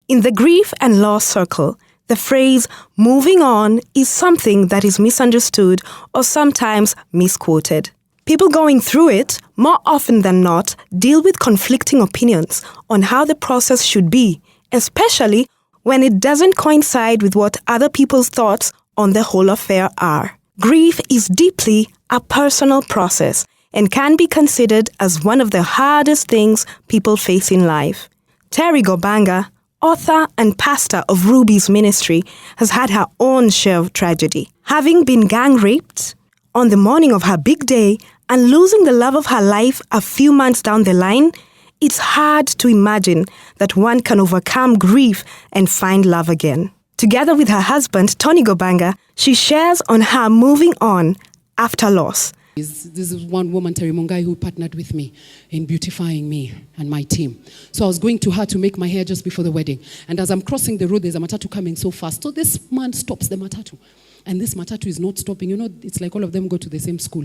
In the grief and loss circle, the phrase moving on is something that is misunderstood or sometimes misquoted. People going through it, more often than not, deal with conflicting opinions on how the process should be, especially when it doesn't coincide with what other people's thoughts on the whole affair are. Grief is deeply a personal process and can be considered as one of the hardest things people face in life. Terry Gobanga, author and pastor of Ruby's ministry, has had her own share of tragedy. Having been gang raped on the morning of her big day and losing the love of her life a few months down the line, it's hard to imagine that one can overcome grief and find love again. Together with her husband, Tony Gobanga, she shares on her moving on after loss. This is one woman, Terry Mungai, who partnered with me in beautifying me and my team. So I was going to her to make my hair just before the wedding. And as I'm crossing the road, there's a matatu coming so fast. So this man stops the matatu. And this matatu is not stopping. You know, it's like all of them go to the same school.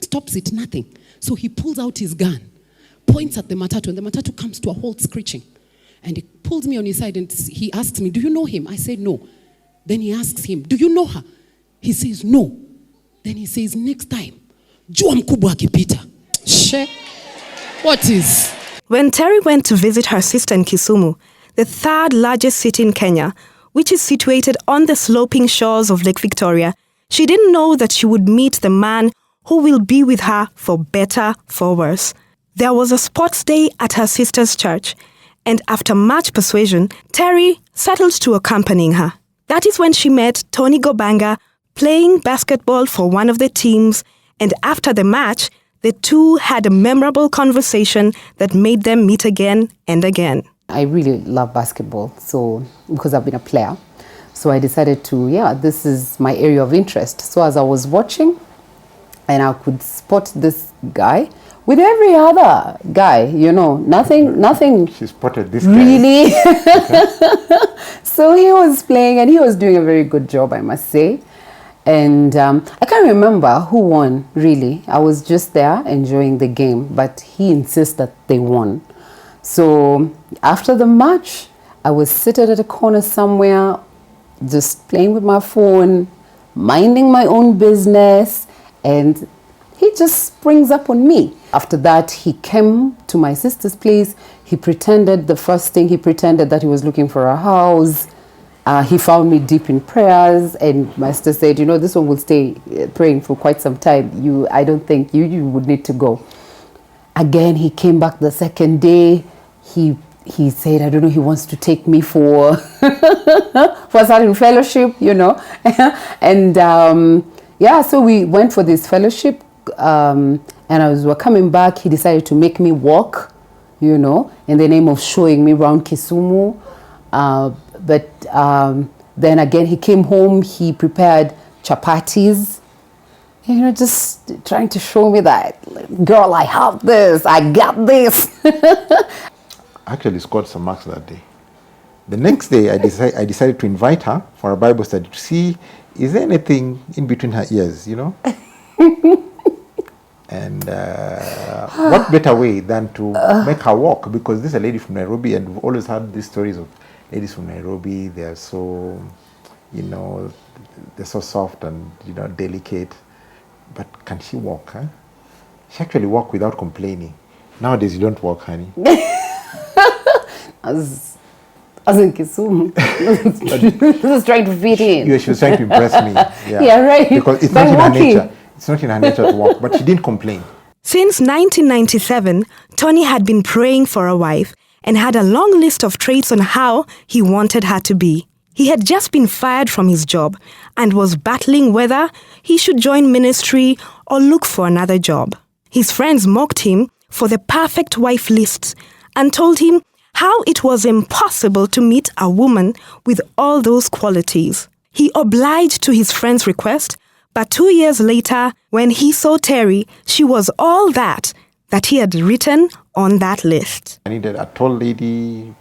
Stops it, nothing. So he pulls out his gun, points at the matatu, and the matatu comes to a halt screeching. And he pulls me on his side and he asks me, "Do you know him?" I said, "No." Then he asks him, "Do you know her?" He says, "No." Then he says, "Next time, jua mkubwa akipita." She, what is? When Terry went to visit her sister in Kisumu, the third largest city in Kenya, which is situated on the sloping shores of Lake Victoria, she didn't know that she would meet the man who will be with her for better, for worse. There was a sports day at her sister's church, and after much persuasion, Terry settled to accompanying her. That is when she met Tony Gobanga playing basketball for one of the teams, and after the match, the two had a memorable conversation that made them meet again and again. I really love basketball, so because I've been a player. So I decided to, this is my area of interest. So as I was watching, and I could spot this guy with every other guy, nothing. She spotted this really. So he was playing and he was doing a very good job, I must say. And I can't remember who won, really. I was just there enjoying the game, but he insists that they won. So after the match, I was seated at a corner somewhere, just playing with my phone, minding my own business, and he just springs up on me. After that, he came to my sister's place. The first thing he pretended that he was looking for a house. He found me deep in prayers, and my sister said, this one will stay praying for quite some time. I don't think you would need to go. Again, he came back the second day. He said, I don't know, he wants to take me for a certain fellowship, and so we went for this fellowship, and as we were coming back, he decided to make me walk, in the name of showing me around Kisumu. But then again, he came home, he prepared chapatis, just trying to show me that, girl, I have this, I got this. I actually scored some marks that day. The next day, I decided to invite her for a Bible study to see, is there anything in between her ears, And what better way than to make her walk? Because this is a lady from Nairobi, and we've always had these stories of ladies from Nairobi. They're so, they're so soft and, delicate. But can she walk, huh? She actually walked without complaining. Nowadays, you don't walk, honey. As in Kisumu. Just trying to fit in. Yeah, she was trying to impress me. Yeah, right. Because it's not in her nature. It's not in her nature to walk, but she didn't complain. Since 1997, Tony had been praying for a wife and had a long list of traits on how he wanted her to be. He had just been fired from his job and was battling whether he should join ministry or look for another job. His friends mocked him for the perfect wife list and told him how it was impossible to meet a woman with all those qualities. He obliged to his friend's request, but 2 years later, when he saw Terry, she was all that he had written on that list. I needed a tall lady,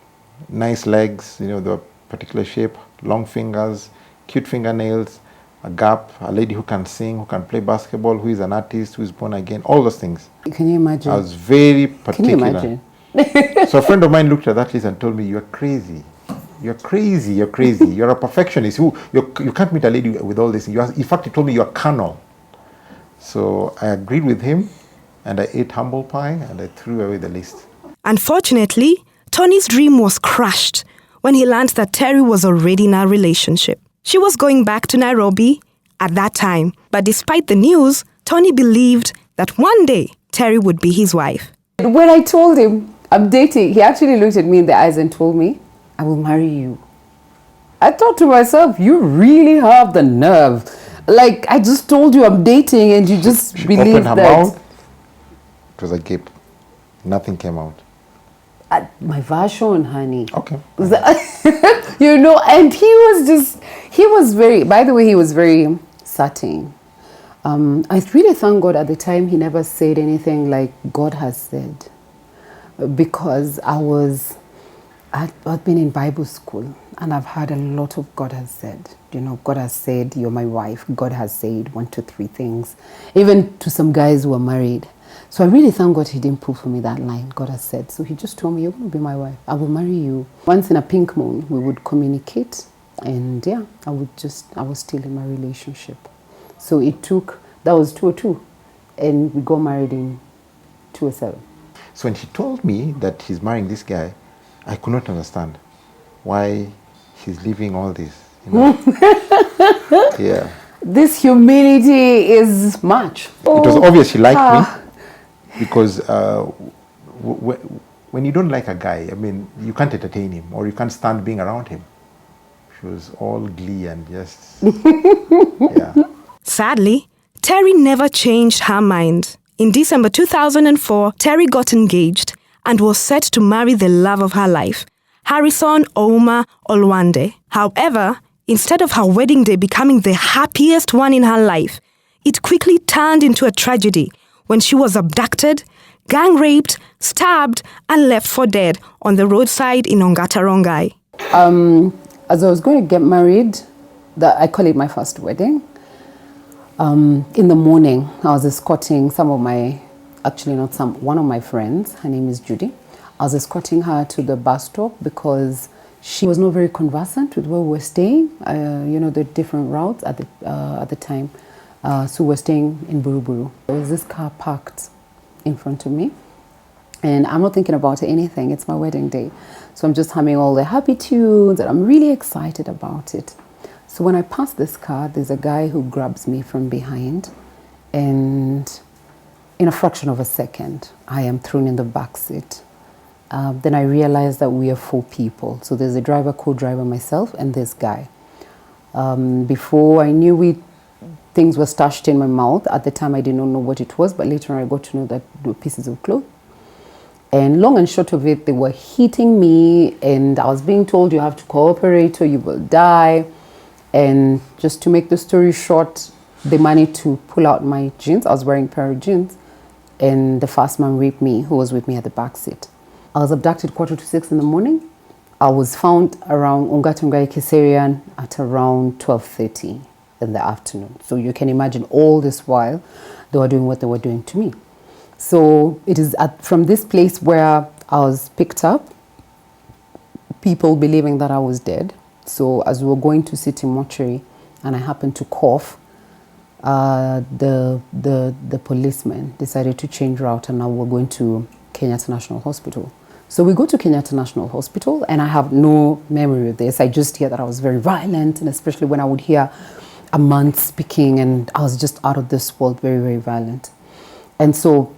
nice legs, the particular shape, long fingers, cute fingernails, a gap, a lady who can sing, who can play basketball, who is an artist, who is born again, all those things. Can you imagine? I was very particular. Can you imagine? So a friend of mine looked at that list and told me, "You're crazy. You're crazy. You're crazy. You're a perfectionist. You can't meet a lady with all this. In fact, he told me you're carnal. So I agreed with him, and I ate humble pie, and I threw away the list. Unfortunately, Tony's dream was crushed when he learned that Terry was already in a relationship. She was going back to Nairobi at that time, but despite the news, Tony believed that one day Terry would be his wife. When I told him I'm dating, he actually looked at me in the eyes and told me, I will marry you. I thought to myself, you really have the nerve. Like, I just told you I'm dating and you just believe that. Mouth. It was a gape. Nothing came out. My version, honey. Okay. And he was very certain. I really thank God at the time he never said anything like God has said. Because I'd been in Bible school and I've heard a lot of God has said. God has said, you're my wife. God has said 1, 2, 3 things. Even to some guys who are married. So I really thank God he didn't pull for me that line, God has said. So he just told me, you're going to be my wife. I will marry you. Once in a pink moon, we would communicate. And yeah, I was still in my relationship. So that was 202. And we got married in 207. So when he told me that he's marrying this guy, I could not understand why he's leaving all this. Yeah. This humility is much. It was obvious he liked me because when you don't like a guy, I mean, you can't entertain him or you can't stand being around him. She was all glee and just, yeah. Sadly, Terry never changed her mind. In December 2004, Terry got engaged and was set to marry the love of her life, Harrison Ouma Olwande. However, instead of her wedding day becoming the happiest one in her life, it quickly turned into a tragedy when she was abducted, gang raped, stabbed, and left for dead on the roadside in Ongata Rongai. As I was going to get married, I call it my first wedding. In the morning, I was escorting one of my friends, her name is Judy. I was escorting her to the bus stop because she was not very conversant with where we were staying. The different routes at the time. So we were staying in Buruburu. There was this car parked in front of me. And I'm not thinking about anything. It's my wedding day. So I'm just humming all the happy tunes and I'm really excited about it. So when I pass this car, there's a guy who grabs me from behind. And in a fraction of a second, I am thrown in the back seat. Then I realized that we are 4 people. So there's a driver, co-driver, myself, and this guy. Before I knew things were stashed in my mouth. At the time, I did not know what it was, but later on I got to know that they were pieces of cloth. And long and short of it, they were hitting me, and I was being told, you have to cooperate or you will die. And just to make the story short, they managed to pull out my jeans. I was wearing a pair of jeans, and the first man raped me, who was with me at the back seat. I was abducted 5:45 in the morning. I was found around Ongatungai Kiserian at around 12:30 in the afternoon. So you can imagine all this while they were doing what they were doing to me. So it is from this place where I was picked up, people believing that I was dead. So as we were going to City Mortuary and I happened to cough, the policeman decided to change route and now we're going to Kenyatta National Hospital. So we go to Kenyatta National Hospital and I have no memory of this. I just hear that I was very violent, and especially when I would hear a man speaking, and I was just out of this world, very, very violent. And so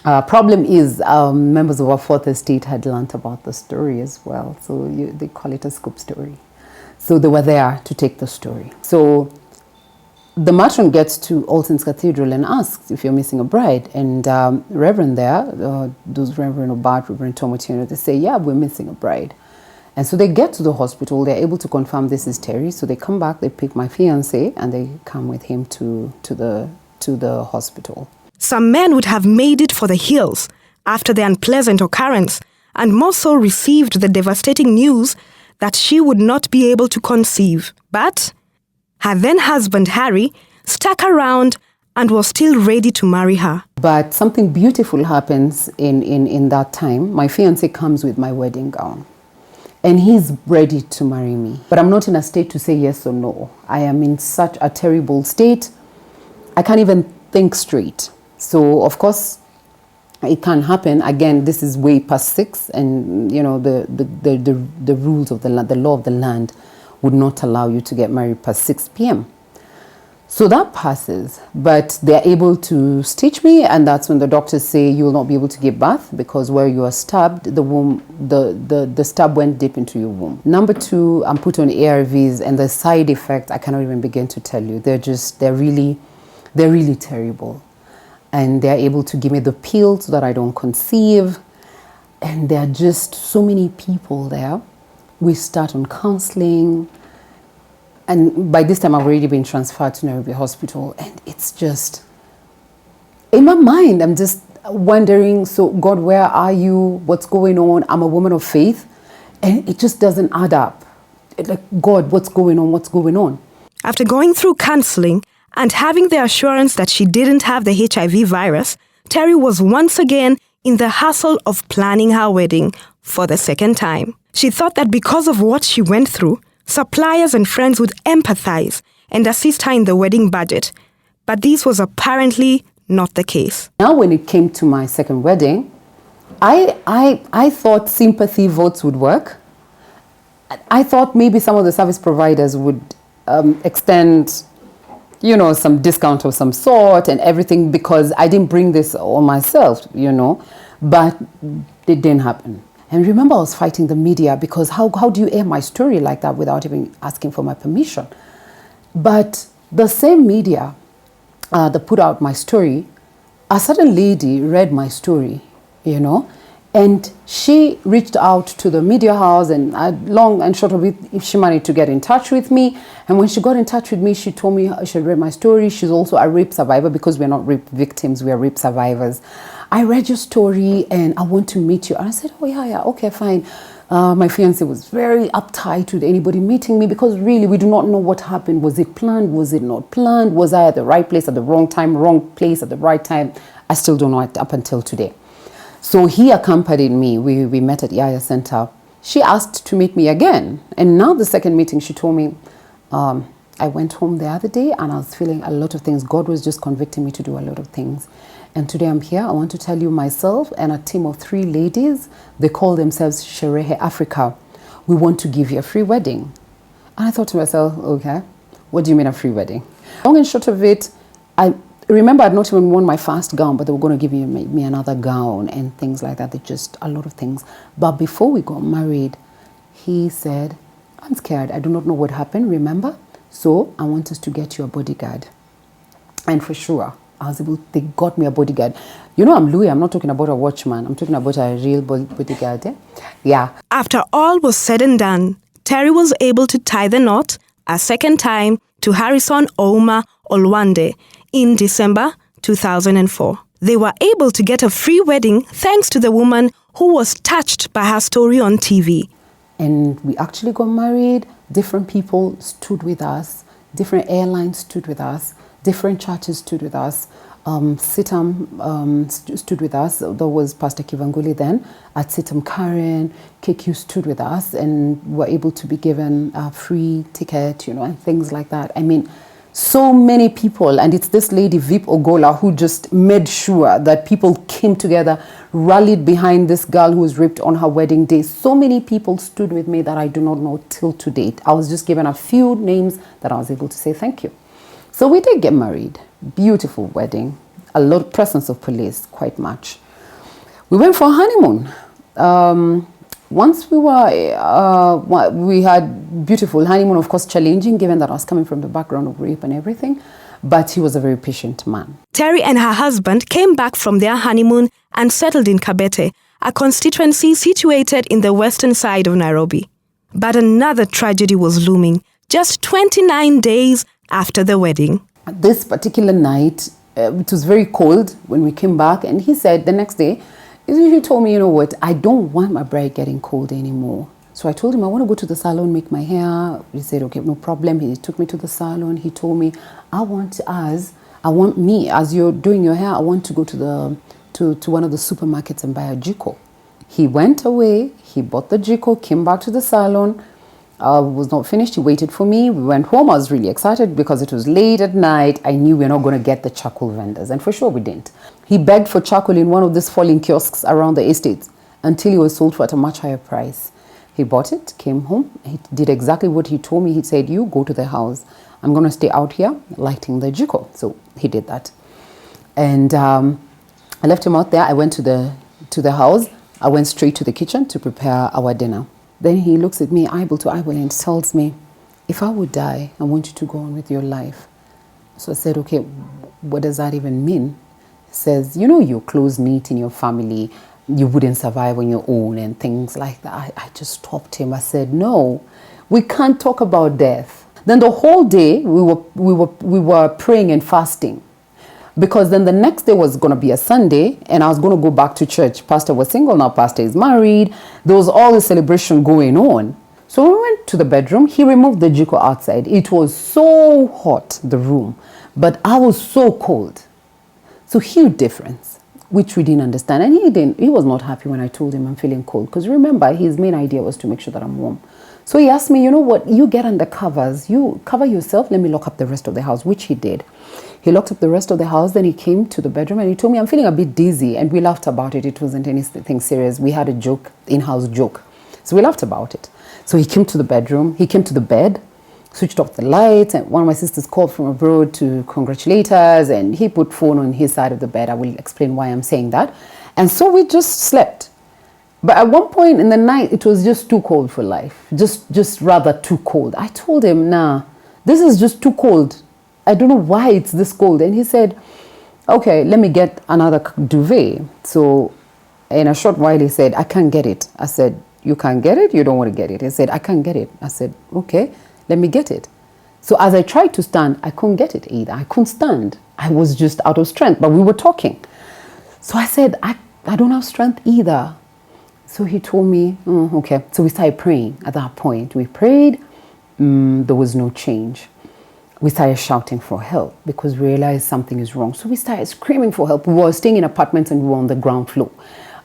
problem is members of our fourth estate had learnt about the story as well. So they call it a scoop story. So they were there to take the story. So the matron gets to All Saints Cathedral and asks if you're missing a bride. And Reverend there, those Reverend Obat, Reverend Tomotino, they say, yeah, we're missing a bride. And so they get to the hospital. They're able to confirm this is Terry. So they come back, they pick my fiancé, and they come with him to the hospital. Some men would have made it for the hills after the unpleasant occurrence, and more so received the devastating news that she would not be able to conceive. But her then husband Harry stuck around and was still ready to marry her. But something beautiful happens in that time. My fiancé comes with my wedding gown. And he's ready to marry me. But I'm not in a state to say yes or no. I am in such a terrible state. I can't even think straight. So, of course, it can't happen. Again, this is way past 6, and you know the rules of the law of the land would not allow you to get married past 6 p.m. So that passes, but they're able to stitch me, and that's when the doctors say you will not be able to give birth because where you are stabbed, the womb, the stab went deep into your womb. Number 2, I'm put on ARVs, and the side effects I cannot even begin to tell you. They're really terrible. And they're able to give me the pill so that I don't conceive. And there are just so many people there. We start on counseling. And by this time, I've already been transferred to Nairobi Hospital. And it's just, in my mind, I'm just wondering, so God, where are you? What's going on? I'm a woman of faith. And it just doesn't add up. Like, God, what's going on? What's going on? After going through counseling and having the assurance that she didn't have the HIV virus, Terry was once again in the hassle of planning her wedding for the second time. She thought that because of what she went through, suppliers and friends would empathize and assist her in the wedding budget. But this was apparently not the case. Now, when it came to my second wedding, I thought sympathy votes would work. I thought maybe some of the service providers would extend, you know, some discount of some sort and everything, because I didn't bring this on myself, you know, but it didn't happen. And remember, I was fighting the media because how do you air my story like that without even asking for my permission? But the same media that put out my story, a certain lady read my story, you know, and she reached out to the media house, and long and short of it, she managed to get in touch with me. And when she got in touch with me, she told me she read my story. She's also a rape survivor, because we're not rape victims, we are rape survivors. I read your story and I want to meet you. And I said, oh yeah, okay, fine. My fiance was very uptight with anybody meeting me, because really we do not know what happened. Was it planned? Was it not planned? Was I at the right place at the wrong time, wrong place at the right time? I still don't know it up until today. So he accompanied me. We met at Yaya Center. She asked to meet me again. And now the second meeting, she told me, I went home the other day and I was feeling a lot of things. God was just convicting me to do a lot of things. And today I'm here. I want to tell you, myself and a team of 3 ladies, they call themselves Sherehe Africa. We want to give you a free wedding. And I thought to myself, okay, what do you mean a free wedding? Long and short of it, I remember I'd not even worn my first gown, but they were going to give me another gown and things like that. They just a lot of things. But before we got married, he said, I'm scared. I do not know what happened, remember? So I want us to get you a bodyguard. And for sure, they got me a bodyguard. You know, I'm Louis. I'm not talking about a watchman. I'm talking about a real bodyguard. Yeah. After all was said and done, Terry was able to tie the knot a second time to Harrison Ouma Olwande in December 2004. They were able to get a free wedding thanks to the woman who was touched by her story on TV. And we actually got married. Different people stood with us. Different airlines stood with us. Different churches stood with us. Sitam stood with us. There was Pastor Kivanguli then. At Sitam, Karen, KQ stood with us, and were able to be given a free ticket, you know, and things like that. I mean, so many people, and it's this lady, Vip Ogola, who just made sure that people came together, rallied behind this girl who was raped on her wedding day. So many people stood with me that I do not know till to date. I was just given a few names that I was able to say thank you. So we did get married. Beautiful wedding. A lot of presence of police, quite much. We went for a honeymoon. Once we had beautiful honeymoon, of course challenging, given that I was coming from the background of rape and everything, but he was a very patient man. Terry and her husband came back from their honeymoon and settled in Kabete, a constituency situated in the western side of Nairobi. But another tragedy was looming, just 29 days after the wedding. This particular night, it was very cold when we came back, and he said the next day, he told me, you know what, I don't want my bride getting cold anymore. So I told him, I want to go to the salon, make my hair. He said, okay, no problem. He took me to the salon. He told me, I want me, as you're doing your hair, I want to go to one of the supermarkets and buy a jiko. He went away, he bought the jiko, came back to the salon. Was not finished. He waited for me. We went home. I was really excited because it was late at night. I knew we were not going to get the charcoal vendors, and for sure we didn't. He begged for charcoal in one of these falling kiosks around the estate until it was sold for at a much higher price. He bought it, came home. He did exactly what he told me. He said, you go to the house. I'm going to stay out here lighting the jiko. So he did that. And I left him out there. I went to the house. I went straight to the kitchen to prepare our dinner. Then he looks at me eyeball to eyeball and tells me, if I would die, I want you to go on with your life. So I said, okay, what does that even mean? He says, you know, you're close-knit in your family. You wouldn't survive on your own and things like that. I just stopped him. I said, no, we can't talk about death. Then the whole day we were praying and fasting. Because then the next day was going to be a Sunday and I was going to go back to church. Pastor was single, now pastor is married. There was all the celebration going on. So we went to the bedroom. He removed the jiko outside. It was so hot, the room, but I was so cold. So huge difference, which we didn't understand. And he was not happy when I told him I'm feeling cold. Because remember, his main idea was to make sure that I'm warm. So he asked me, you know what, you get under covers, you cover yourself, let me lock up the rest of the house, which he did. He locked up the rest of the house, then he came to the bedroom and he told me, I'm feeling a bit dizzy, and we laughed about it. It wasn't anything serious. We had a joke, in-house joke. So we laughed about it. So he came to the bedroom, he came to the bed, switched off the lights, and one of my sisters called from abroad to congratulate us, and he put phone on his side of the bed. I will explain why I'm saying that. And so we just slept. But at one point in the night, it was just too cold for life. Just rather too cold. I told him, nah, this is just too cold. I don't know why it's this cold. And he said, okay, let me get another duvet. So in a short while, he said, I can't get it. I said, you can't get it? You don't want to get it? He said, I can't get it. I said, okay, let me get it. So as I tried to stand, I couldn't get it either. I couldn't stand. I was just out of strength, but we were talking. So I said, I don't have strength either. So he told me, okay. So we started praying at that point. We prayed. There was no change. We started shouting for help because we realized something is wrong. So we started screaming for help. We were staying in apartments and we were on the ground floor.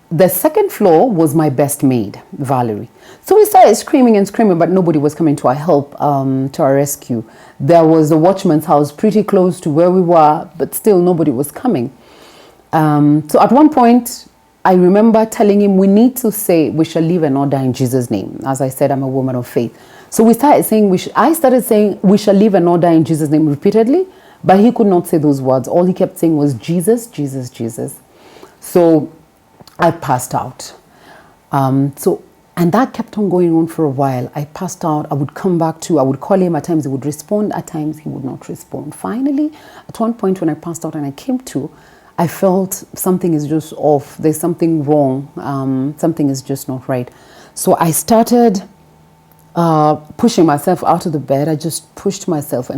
The second floor was my best maid, Valerie. So we started screaming and screaming, but nobody was coming to our help, to our rescue. There was a watchman's house pretty close to where we were, but still nobody was coming. So at one point, I remember telling him, we need to say, we shall live and not die in Jesus' name. As I said, I'm a woman of faith. So we started saying, I started saying, we shall live and not die in Jesus' name repeatedly, but he could not say those words. All he kept saying was Jesus, Jesus, Jesus. So I passed out. And that kept on going on for a while. I passed out. I would come back to, I would call him. At times he would respond. At times he would not respond. Finally, at one point when I passed out and I came to, I felt something is just off. There's something wrong. Something is just not right. So I started pushing myself out of the bed. I just pushed myself,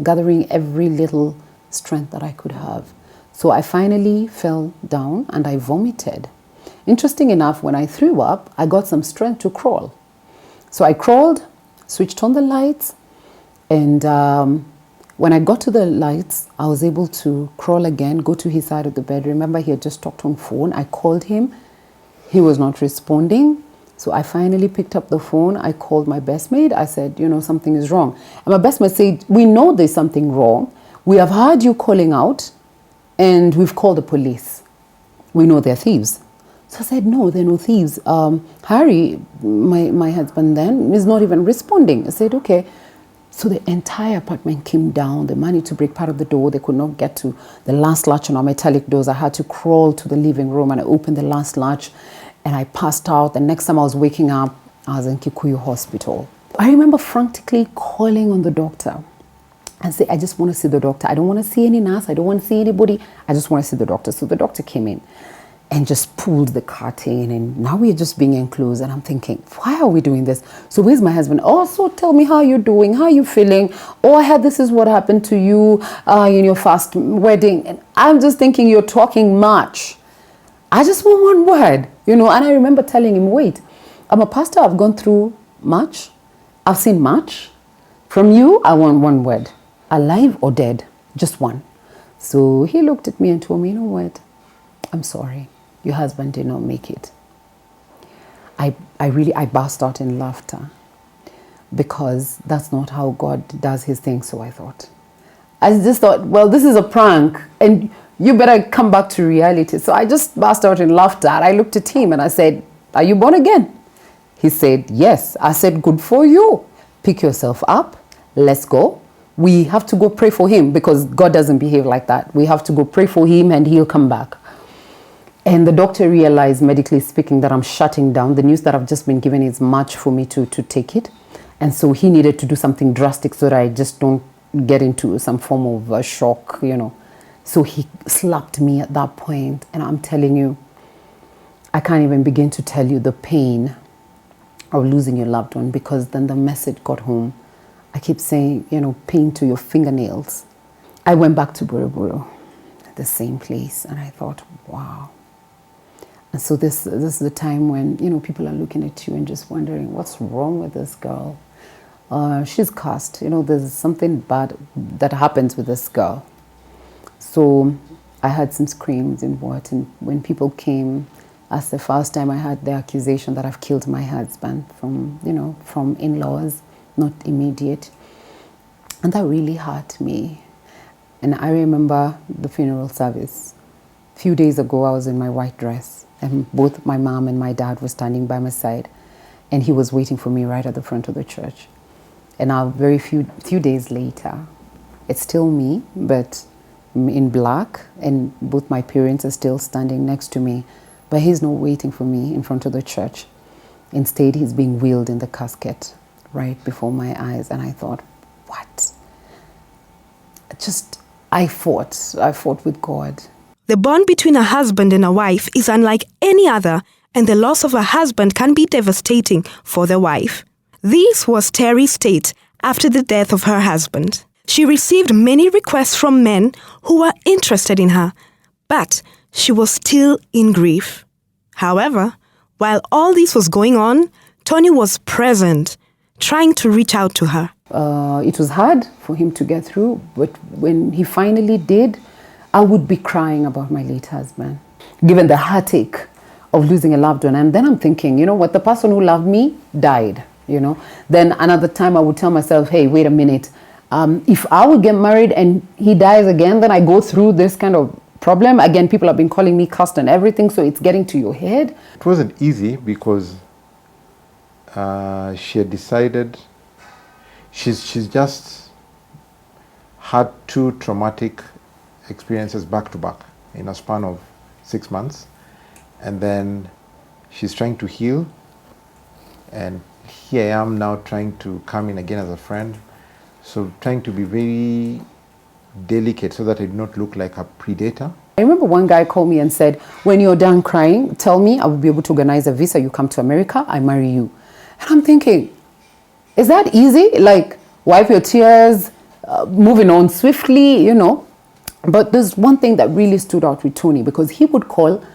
gathering every little strength that I could have. So I finally fell down and I vomited. Interesting enough, when I threw up, I got some strength to crawl. So I crawled, switched on the lights, and when I got to the lights, I was able to crawl again, go to his side of the bed. Remember, he had just talked on phone. I called him. He was not responding. So I finally picked up the phone. I called my best maid. I said, you know, something is wrong. And my best maid said, we know there's something wrong. We have heard you calling out and we've called the police. We know they're thieves. So I said, no, they're no thieves. Harry, my husband then, is not even responding. I said, okay. So the entire apartment came down. They managed to break part of the door. They could not get to the last latch on our metallic doors. I had to crawl to the living room and I opened the last latch and I passed out. The next time I was waking up, I was in Kikuyu Hospital. I remember frantically calling on the doctor and say, I just want to see the doctor. I don't want to see any nurse. I don't want to see anybody. I just want to see the doctor. So the doctor came in and just pulled the curtain, and now we're just being enclosed. And I'm thinking, why are we doing this? So where's my husband? Oh, so tell me how you're doing, how you feeling? Oh, I heard this is what happened to you in your first wedding. And I'm just thinking, you're talking much. I just want one word, you know. And I remember telling him, wait, I'm a pastor. I've gone through much. I've seen much. From you, I want one word, alive or dead, just one. So he looked at me and told me, you know what? I'm sorry. Your husband did not make it. I burst out in laughter, because that's not how God does his thing, so I thought. I just thought, well, this is a prank and you better come back to reality. So I just burst out in laughter. I looked at him and I said, are you born again? He said, yes. I said, good for you. Pick yourself up. Let's go. We have to go pray for him, because God doesn't behave like that. We have to go pray for him and he'll come back. And the doctor realized, medically speaking, that I'm shutting down. The news that I've just been given is much for me to take it. And so he needed to do something drastic so that I just don't get into some form of a shock, you know. So he slapped me at that point. And I'm telling you, I can't even begin to tell you the pain of losing your loved one, because then the message got home. I keep saying, you know, pain to your fingernails. I went back to Buruburu, the same place, and I thought, wow. And so this is the time when, you know, people are looking at you and just wondering, what's wrong with this girl? She's cursed. You know, there's something bad that happens with this girl. So I had some screams and what, and when people came, that's the first time I had the accusation that I've killed my husband from, you know, from in-laws, not immediate. And that really hurt me. And I remember the funeral service. A few days ago, I was in my white dress, and both my mom and my dad were standing by my side, and he was waiting for me right at the front of the church. And now, very few days later, it's still me, but in black, and both my parents are still standing next to me, but he's not waiting for me in front of the church. Instead, he's being wheeled in the casket right before my eyes, and I thought, what? I fought with God. The bond between a husband and a wife is unlike any other, and the loss of a husband can be devastating for the wife. This was Terry's state after the death of her husband. She received many requests from men who were interested in her, but she was still in grief. However, while all this was going on, Tony was present, trying to reach out to her. It was hard for him to get through, but when he finally did, I would be crying about my late husband, given the heartache of losing a loved one. And then I'm thinking, you know what, the person who loved me died, you know. Then another time I would tell myself, hey, wait a minute. If I would get married and he dies again, then I go through this kind of problem. Again, people have been calling me cursed and everything, so it's getting to your head. It wasn't easy because she had decided she's just had two traumatic experiences back to back in a span of 6 months, and then she's trying to heal, and here I am now trying to come in again as a friend, so trying to be very delicate so that I do not look like a predator. I remember one guy called me and said, when you're done crying, tell me, I will be able to organize a visa, you come to America, I marry you. And I'm thinking, is that easy? Like, wipe your tears, moving on swiftly, you know. But there's one thing that really stood out with Tony, because he would call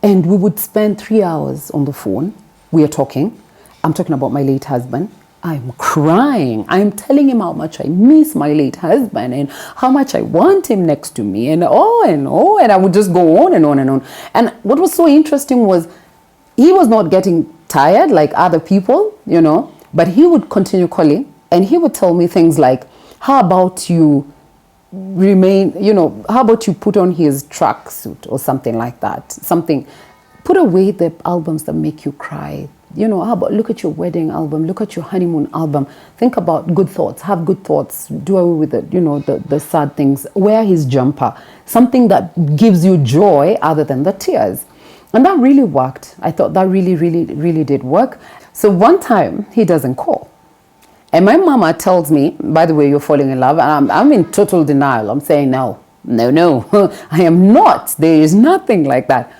and we would spend 3 hours on the phone. We are talking. I'm talking about my late husband. I'm crying. I'm telling him how much I miss my late husband and how much I want him next to me, and and I would just go on and on and on. And what was so interesting was he was not getting tired like other people, you know, but he would continue calling and he would tell me things like, how about you remain, you know, how about you put on his tracksuit or something like that? Something, put away the albums that make you cry. You know, how about look at your wedding album, look at your honeymoon album, think about good thoughts, have good thoughts, do away with the, you know, the sad things, wear his jumper, something that gives you joy other than the tears. And that really worked. I thought that really did work. So one time he doesn't call. And my mama tells me, by the way, you're falling in love. And I'm in total denial. I'm saying, no, I am not. There is nothing like that.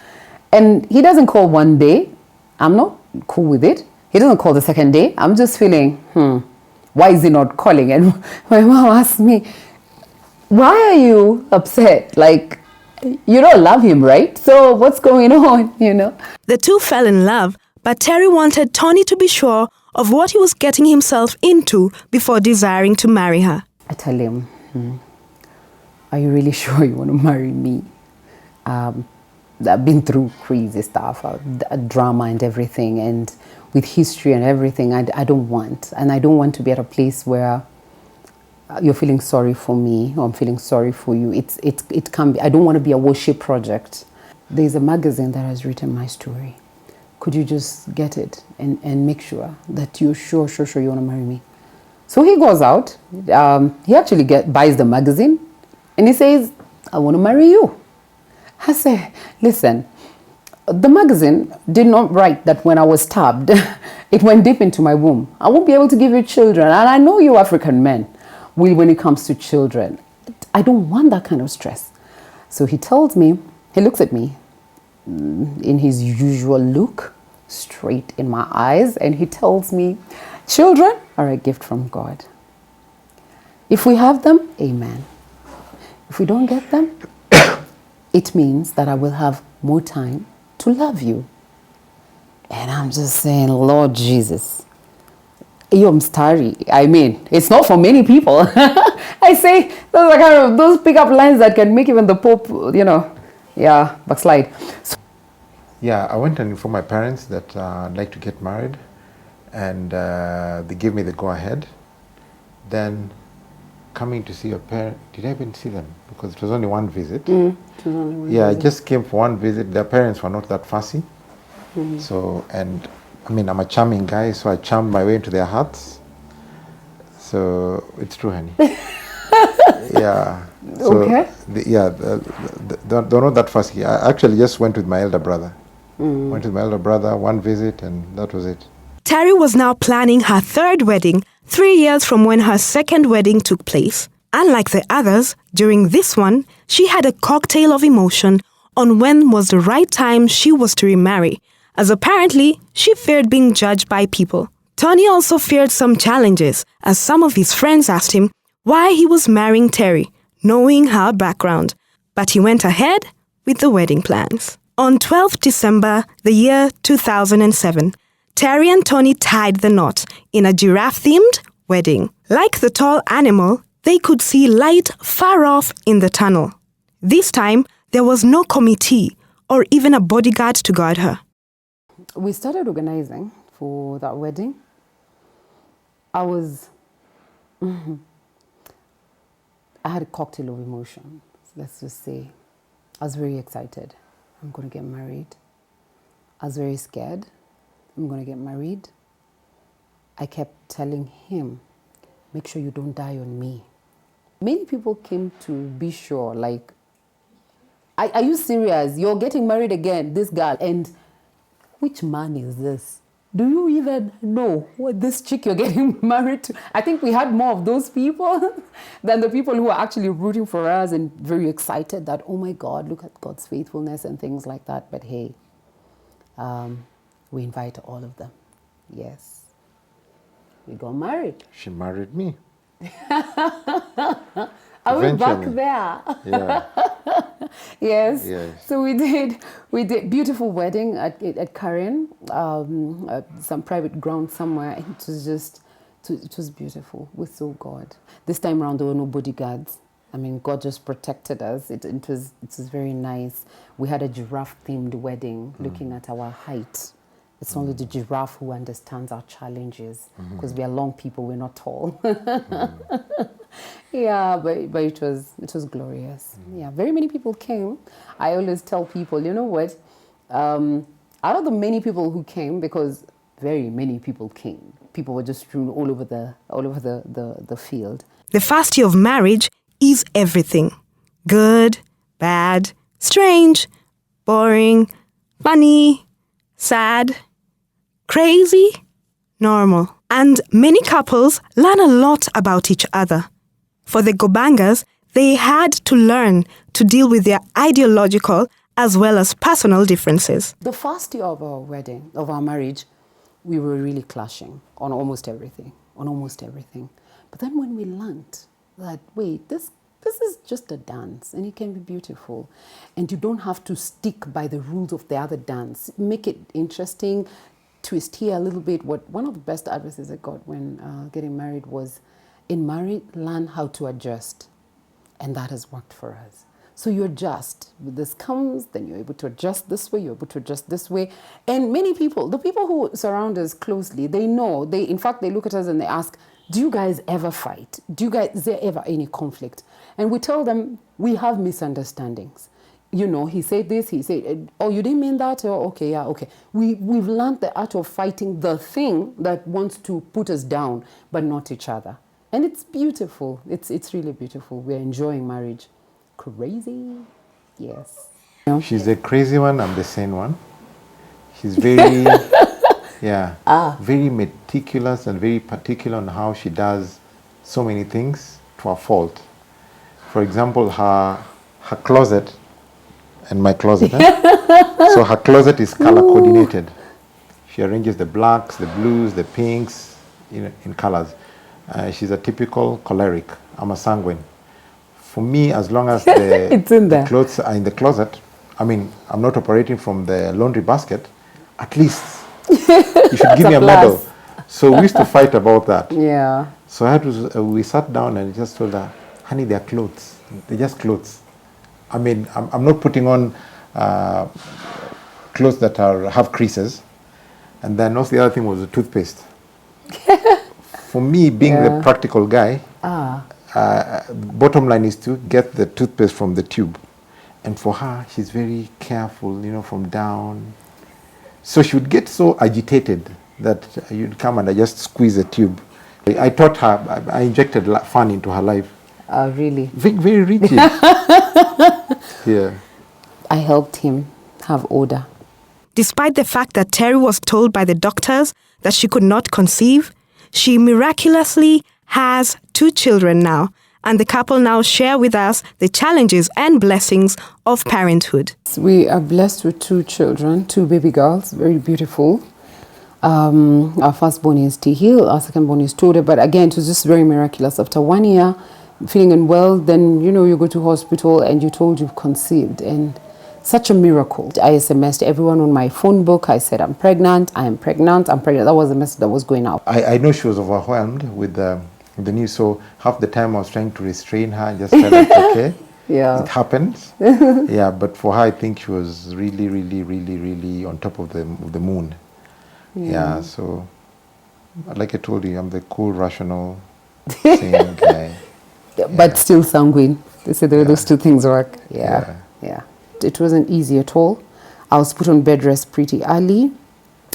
And he doesn't call one day. I'm not cool with it. He doesn't call the second day. I'm just feeling, why is he not calling? And my mom asked me, why are you upset? Like, you don't love him, right? So what's going on, you know? The two fell in love, but Terry wanted Tony to be sure of what he was getting himself into before desiring to marry her. I tell him, are you really sure you want to marry me? I've been through crazy stuff, drama and everything, and with history and everything. I don't want, and I don't want to be at a place where you're feeling sorry for me or I'm feeling sorry for you. It can be. I don't want to be a worship project. There's a magazine that has written my story. Could you just get it and make sure that you're sure you want to marry me? So he goes out. He actually buys the magazine, and he says, I want to marry you. I say, listen, the magazine did not write that when I was stabbed, it went deep into my womb. I won't be able to give you children. And I know you African men will when it comes to children. I don't want that kind of stress. So he tells me, he looks at me in his usual look, straight in my eyes, and he tells me, children are a gift from God. If we have them, amen. If we don't get them, it means that I will have more time to love you. And I'm just saying, Lord Jesus, Yom Starry. I mean, it's not for many people. I say, those are kind of those pickup lines that can make even the Pope, backslide. So, yeah, I went and informed my parents that I'd like to get married, and they gave me the go-ahead. Then coming to see your parents, did I even see them? Because it was only one visit. I just came for one visit. Their parents were not that fussy. So, and I mean, I'm a charming guy, so I charmed my way into their hearts. So, it's true, honey. Yeah. So, okay. They're not that fussy. I actually just went with my elder brother. Went with my elder brother, one visit, and that was it. Terry was now planning her third wedding 3 years from when her second wedding took place. Unlike the others, during this one, she had a cocktail of emotion on when was the right time she was to remarry, as apparently she feared being judged by people. Tony also feared some challenges, as some of his friends asked him why he was marrying Terry, knowing her background. But he went ahead with the wedding plans. On 12th December, the year 2007, Terry and Tony tied the knot in a giraffe-themed wedding. Like the tall animal, they could see light far off in the tunnel. This time, there was no committee or even a bodyguard to guard her. We started organizing for that wedding. I had a cocktail of emotions, let's just say. I was very excited. I'm going to get married. I was very scared. I'm going to get married. I kept telling him, make sure you don't die on me. Many people came to be sure, like, are you serious? You're getting married again, this girl. And which man is this? Do you even know what this chick you're getting married to? I think we had more of those people than the people who are actually rooting for us and very excited that, oh my God, look at God's faithfulness and things like that. But hey, we invite all of them. Yes. We got married. She married me. Are we back there? Yeah. Yes. Yes. So we did beautiful wedding at Karen, some private ground somewhere. It was beautiful. We saw God. This time around there were no bodyguards. I mean, God just protected us. It was very nice. We had a giraffe-themed wedding, looking at our height. It's only the giraffe who understands our challenges, because we are long people, we're not tall. Yeah, but it was glorious. Yeah, very many people came. I always tell people, you know what? Out of the many people who came, because very many people came, people were just strewn all over the field. The first year of marriage is everything. Good, bad, strange, boring, funny, sad, crazy, normal. And many couples learn a lot about each other. For the Gobangas, they had to learn to deal with their ideological as well as personal differences. The first year of our wedding, of our marriage, we were really clashing on almost everything. But then when we learned that, wait, this is just a dance and it can be beautiful. And you don't have to stick by the rules of the other dance. Make it interesting, twist here a little bit. One of the best advices I got when getting married was, in marriage, learn how to adjust. And that has worked for us. So you adjust. This comes, then you're able to adjust this way, you're able to adjust this way. And many people, the people who surround us closely, they know, in fact, they look at us and they ask, do you guys ever fight? Is there ever any conflict? And we tell them, we have misunderstandings. You know, he said this, he said, oh, you didn't mean that? Oh, okay, yeah, okay. We've learned the art of fighting the thing that wants to put us down, but not each other. And it's beautiful. It's really beautiful. We're enjoying marriage. Crazy, yes. She's the crazy one, I'm the sane one. She's very, very meticulous and very particular on how she does so many things to a fault. For example, her closet and my closet. So her closet is color coordinated. She arranges the blacks, the blues, the pinks, in colors. She's a typical choleric. I'm a sanguine. For me, as long as the clothes are in the closet, I mean, I'm not operating from the laundry basket, at least you should give me a medal. So we used to fight about that. Yeah. So we sat down and just told her, honey, they're clothes. They're just clothes. I mean, I'm not putting on clothes that have creases. And then also the other thing was the toothpaste. For me, being the practical guy, bottom line is to get the toothpaste from the tube. And for her, she's very careful, from down. So she would get so agitated that you'd come and I just squeeze the tube. I taught her, I injected fun into her life. Really? Very, very rigid. Yeah. I helped him have order. Despite the fact that Terry was told by the doctors that she could not conceive, she miraculously has 2 children now, and the couple now share with us the challenges and blessings of parenthood. We are blessed with 2 children, 2 baby girls, very beautiful. Our firstborn is Tehil, our secondborn is Tode, but again, it was just very miraculous. After 1 year, feeling unwell, then, you go to hospital and you're told you've conceived, and such a miracle. I SMS'd everyone on my phone book. I said, I'm pregnant, I'm pregnant. That was the message that was going out. I know she was overwhelmed with the news, so half the time I was trying to restrain her, just tell her it's okay. Yeah. It happens. Yeah, but for her, I think she was really, really, really, really on top of the moon. Yeah, so like I told you, I'm the cool, rational, sane guy. But still sanguine. They say those 2 things work. Yeah. It wasn't easy at all. I was put on bed rest pretty early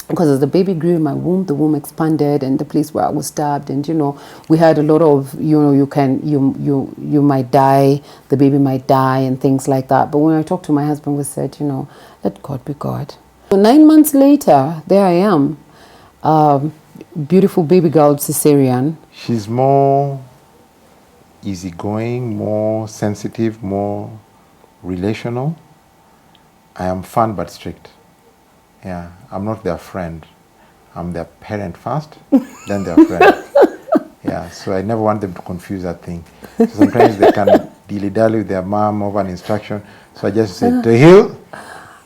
because as the baby grew in my womb, the womb expanded, and the place where I was stabbed, and we had a lot of you might die, the baby might die, and things like that. But when I talked to my husband, we said, let God be God. So 9 months later, there I am, beautiful baby girl, cesarean. She's more easygoing, more sensitive, more relational. I am fun but strict. Yeah, I'm not their friend. I'm their parent first, then their friend. Yeah, so I never want them to confuse that thing. So sometimes they can dilly-dally with their mom over an instruction. So I just say, Tehil.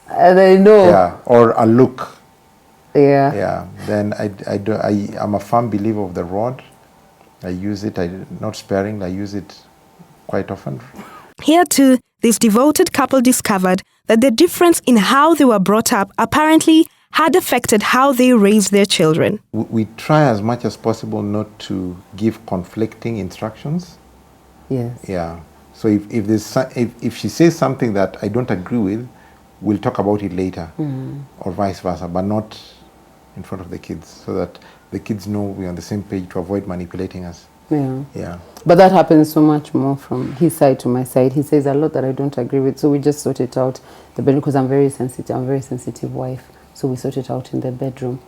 And I know. Yeah, or a look. Yeah. Yeah, then I'm a firm believer of the rod. I use it, not sparingly, I use it quite often. Here too, this devoted couple discovered that the difference in how they were brought up apparently had affected how they raised their children. We try as much as possible not to give conflicting instructions. Yes. Yeah. So if she says something that I don't agree with, we'll talk about it later, or vice versa, but not in front of the kids, so that the kids know we're on the same page to avoid manipulating us. Yeah. But that happens so much more from his side to my side. He says a lot that I don't agree with, so we just sort it out the bedroom, because I'm very sensitive. I'm a very sensitive wife, so we sort it out in the bedroom.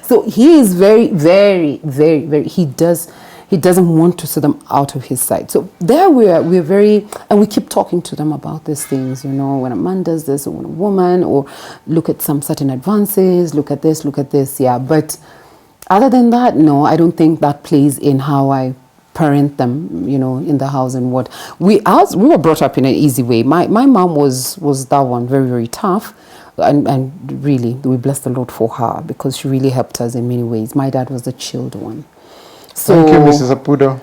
So he is very, very, very, very. He doesn't want to see them out of his sight. So there we're very, and we keep talking to them about these things. When a man does this, or when a woman, or look at some certain advances, look at this. Yeah, but other than that, no, I don't think that plays in how I parent them, in the house. And what we were brought up in an easy way. My mom was that one, very, very tough, and really we bless the Lord for her, because she really helped us in many ways. My dad was the chilled one. So, thank you, Mrs. Apudo.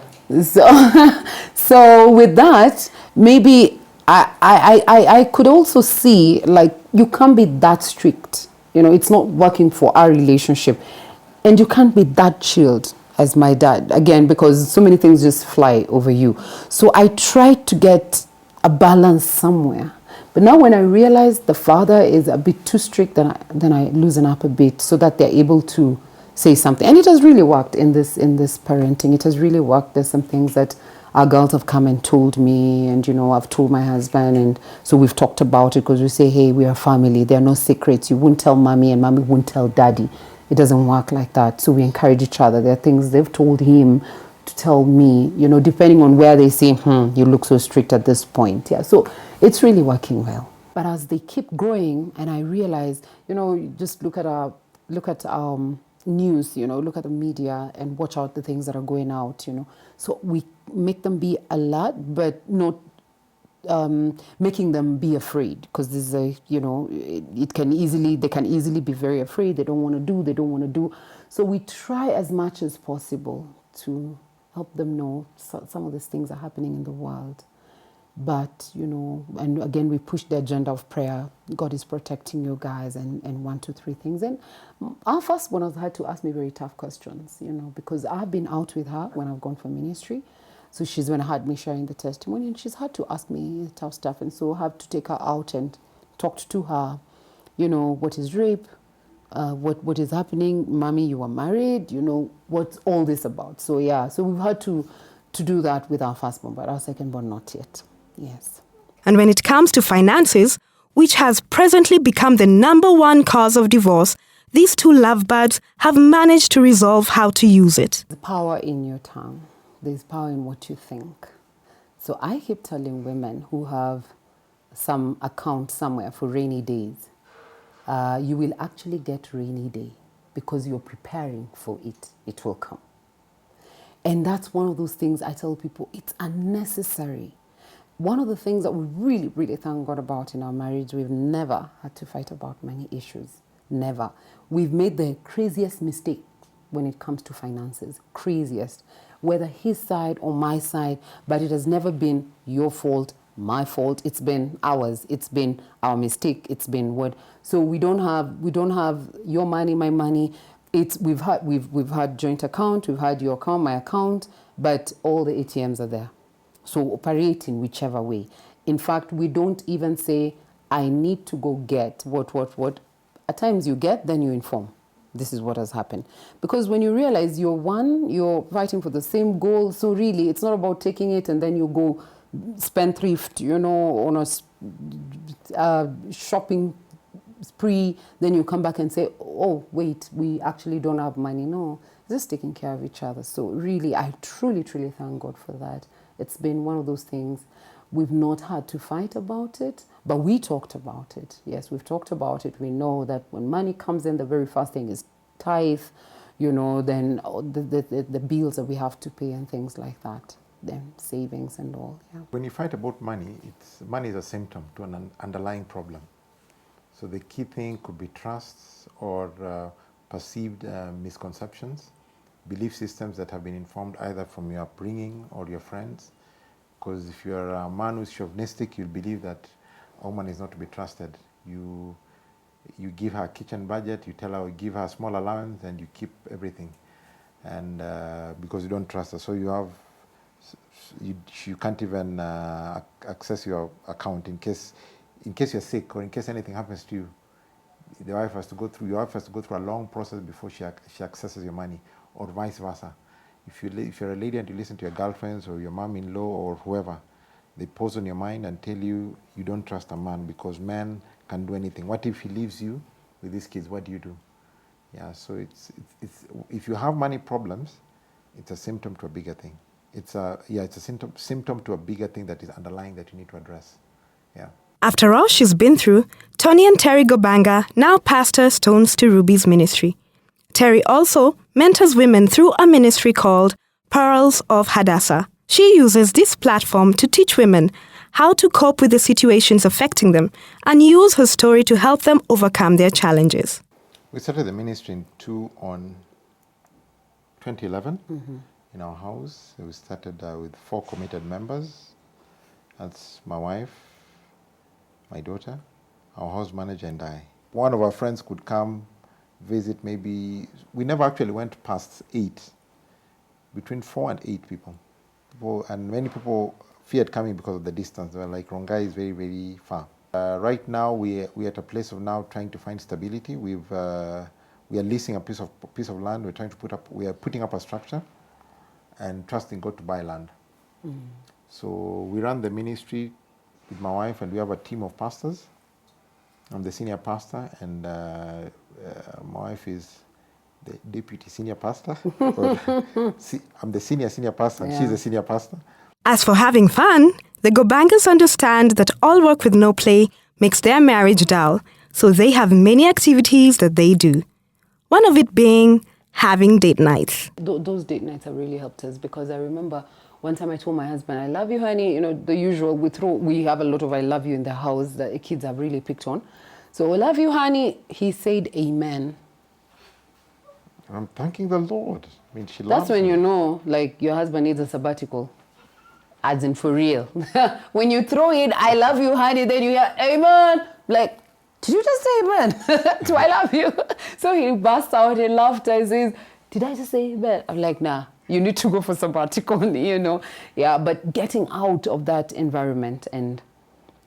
So with that, maybe I could also see, like, you can't be that strict. You know, it's not working for our relationship. And you can't be that chilled as my dad, again, because so many things just fly over you. So I tried to get a balance somewhere. But now when I realize the father is a bit too strict, then I loosen up a bit so that they're able to say something. And it has really worked in this parenting. It has really worked. There's some things that our girls have come and told me, and, you know, I've told my husband, and so we've talked about it, because we say, hey, we are family. There are no secrets. You wouldn't tell mommy and mommy wouldn't tell daddy. It doesn't work like that. So we encourage each other. There are things they've told him to tell me, you know, depending on where they say, you look so strict at this point. Yeah, so it's really working well. But as they keep growing, and I realize, you know, you just look at news, you know, look at the media and watch out the things that are going out, you know. So we make them be alert, but not making them be afraid, because this is a, you know, they can easily be very afraid. They don't want to do. So we try as much as possible to help them know some of these things are happening in the world. But, you know, and again, we push the agenda of prayer. God is protecting you guys, and 1, 2, 3 things. And our firstborn has had to ask me very tough questions, you know, because I've been out with her when I've gone for ministry. So she's when I had me sharing the testimony, and she's had to ask me tough stuff. And so I have to take her out and talk to her, you know, what is rape? What is happening? Mommy, you are married, you know, what's all this about? So yeah, so we've had to do that with our firstborn, but our secondborn not yet. Yes. And when it comes to finances, which has presently become the number one cause of divorce, these two lovebirds have managed to resolve how to use it. The power in your tongue. There's power in what you think. So I keep telling women who have some account somewhere for rainy days, you will actually get rainy day because you're preparing for it. It will come. And that's one of those things I tell people, it's unnecessary. One of the things that we really, really thank God about in our marriage, we've never had to fight about money issues. Never. We've made the craziest mistake when it comes to finances. Craziest. Whether his side or my side, but it has never been your fault, my fault. It's been ours. It's been our mistake. It's been what. So we don't have your money, my money. We've had joint account, we've had your account, my account, but all the ATMs are there. So operate in whichever way. In fact, we don't even say, I need to go get what. At times you get, then you inform. This is what has happened. Because when you realize you're fighting for the same goal, so really it's not about taking it and then you go spendthrift, you know, on a shopping spree, then you come back and say, oh, wait, we actually don't have money. No, just taking care of each other. So really, I truly, truly thank God for that. It's been one of those things. We've not had to fight about it, but we talked about it. Yes, we've talked about it. We know that when money comes in, the very first thing is tithe, you know, then the bills that we have to pay and things like that, then savings and all. Yeah. When you fight about money, money is a symptom to an underlying problem. So the key thing could be trusts or perceived misconceptions, belief systems that have been informed either from your upbringing or your friends. Because if you're a man who's chauvinistic, you'll believe that a woman is not to be trusted. You give her a kitchen budget, you tell her, give her a small allowance, and you keep everything. And because you don't trust her, so you can't even access your account in case you're sick or in case anything happens to you. Your wife has to go through a long process before she accesses your money, or vice versa. If you're a lady and you listen to your girlfriends or your mom-in-law or whoever, they pose on your mind and tell you you don't trust a man because man can do anything. What if he leaves you with these kids? What do you do? Yeah, so it's if you have money problems, it's a symptom to a bigger thing. It's a symptom to a bigger thing that is underlying that you need to address. Yeah. After all she's been through, Tony and Terry Gobanga now pastor Stones to Ruby's ministry. Terry also mentors women through a ministry called Pearls of Hadassah. She uses this platform to teach women how to cope with the situations affecting them and use her story to help them overcome their challenges. We started the ministry on 2011 in our house. We started with 4 committed members. That's my wife, my daughter, our house manager, and I. One of our friends could come, visit maybe, we never actually went past 8, between 4 and 8 people. And many people feared coming because of the distance. They were like, Rongai is very, very far. Right now, we're at a place of now trying to find stability. We are leasing a piece of land. We are putting up a structure and trusting God to buy land. So we run the ministry with my wife, and we have a team of pastors. I'm the senior pastor, and my wife is the deputy senior pastor. I'm the senior pastor, and she's the senior pastor. As for having fun, the Gobangas understand that all work with no play makes their marriage dull, so they have many activities that they do. One of it being having date nights. Those date nights have really helped us, because I remember one time I told my husband, I love you, honey. You know, the usual, we have a lot of I love you in the house that the kids have really picked on. So, I love you, honey. He said, amen. I'm thanking the Lord. I mean, she loves That's when me. you know, like, your husband needs a sabbatical. As in, for real. When you throw in, I love you, honey, then you hear, amen. Like, did you just say amen? Do I love you? So he bursts out in laughter and says, did I just say amen? I'm like, nah, you need to go for sabbatical, you know. Yeah, but getting out of that environment, and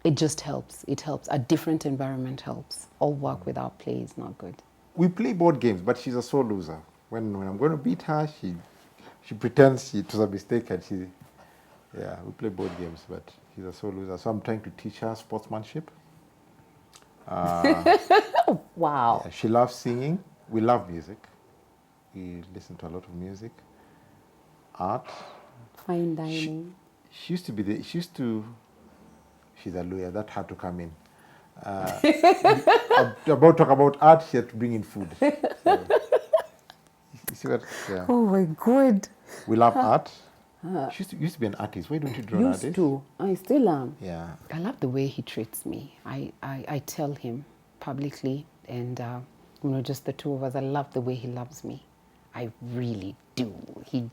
it just helps. It helps. A different environment helps. All work without play is not good. We play board games, but she's a sore loser. When I'm going to beat her, she pretends it was a mistake, and we play board games, but she's a sore loser. So I'm trying to teach her sportsmanship. Wow. Yeah, she loves singing. We love music. We listen to a lot of music. Art. Fine dining. She's a lawyer, that had to come in. About talk about art, she had to bring in food. So, you see what? Yeah. Oh my God. We love art. She used to be an artist. Why don't you draw an artist? Used to. I still am. Yeah. I love the way he treats me. I tell him publicly, and you know, just the two of us, I love the way he loves me. I really do. He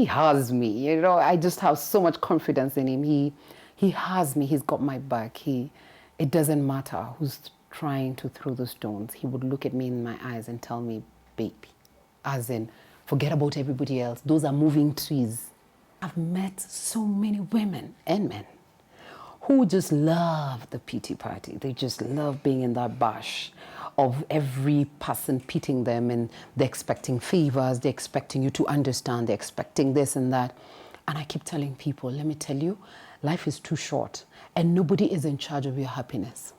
has me, you know. I just have so much confidence in him. He has me. He's got my back. It doesn't matter who's trying to throw the stones. He would look at me in my eyes and tell me, baby, as in, forget about everybody else. Those are moving trees. I've met so many women and men who just love the pity party. They just love being in that bash of every person pitying them, and they're expecting favors, they're expecting you to understand, they're expecting this and that. And I keep telling people, let me tell you, life is too short, and nobody is in charge of your happiness.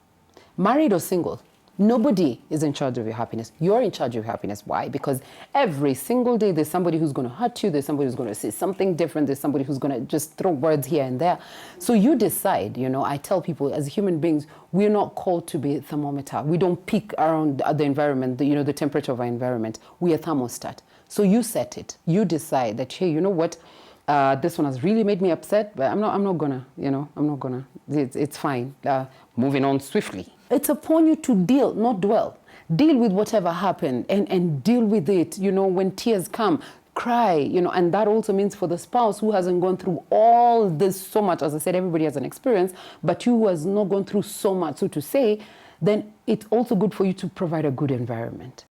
Married or single, nobody is in charge of your happiness. You're in charge of your happiness. Why? Because every single day there's somebody who's going to hurt you, there's somebody who's going to say something different, there's somebody who's going to just throw words here and there. So you decide, you know. I tell people, as human beings, we're not called to be a thermometer. We don't peak around the environment, the temperature of our environment. We're a thermostat. So you set it. You decide that, hey, you know what? This one has really made me upset, but I'm not gonna, it's fine. Moving on swiftly. It's upon you to deal, not dwell. Deal with whatever happened, and deal with it, when tears come, cry, and that also means for the spouse who hasn't gone through all this so much. As I said, everybody has an experience, but you who has not gone through so much, so to say, then it's also good for you to provide a good environment.